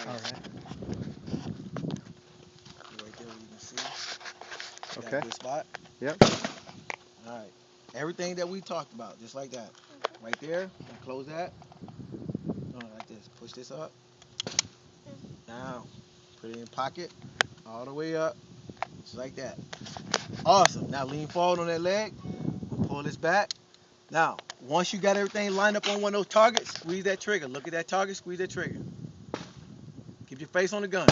All right. Right there where you can see. Got a Okay. good spot. Yep. All right. Everything that we talked about, just like that. Right there. Now close that. Like this. Push this up. Now, put it in pocket. All the way up. Just like that. Awesome. Now lean forward on that leg. Pull this back. Now, once you got everything lined up on one of those targets, squeeze that trigger. Look at that target, squeeze that trigger. Keep your face on the gun.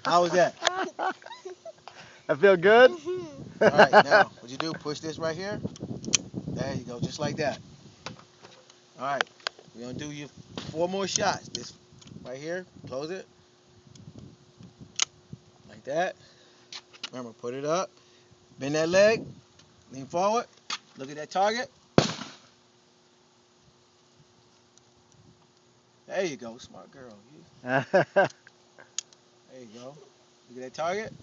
How was that? I feel good. All right, now, what you do, push this right here. There you go, just like that. All right, we're going to do your 4 more shots. This right here, close it. Like that. Remember, put it up. Bend that leg. Lean forward. Look at that target. There you go, smart girl. There you go. Look at that target.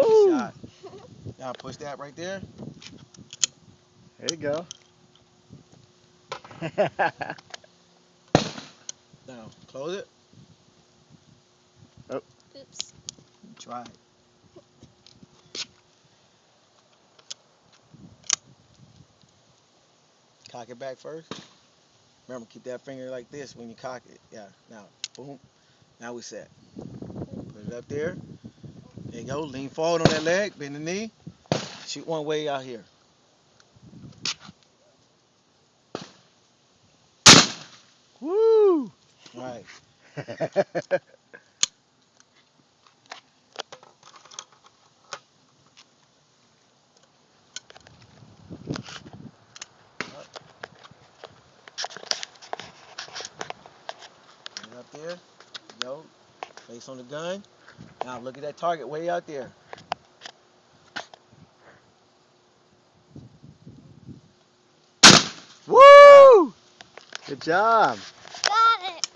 Good Oh, shot. Now push that right there. there you go. Now close it. Oh, Oops. Try it. Cock it back first. Remember, keep that finger like this when you cock it. Yeah. Now, boom. Now we set. Put it up there. There you go. Lean forward on that leg. Bend the knee. Shoot one way out here. woo! All right. Put it up there. Go. Face on the gun. Now look at that target way out there. Woo! Good job. Got it.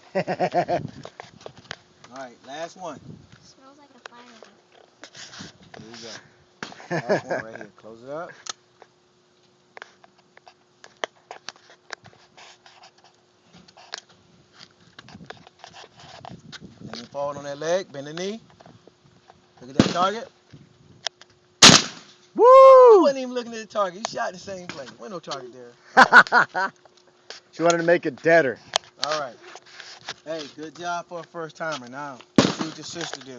All right. Last one. Smells like a firework. Here you go. Last one right here. Close it up. Lean forward on that leg. Bend the knee. Look at that target. You Woo! wasn't even looking at the target. You shot the same place. Wasn't no target there. All right. She wanted to make it deader. All right. Hey, good job for a first timer. Now, see what your sister do.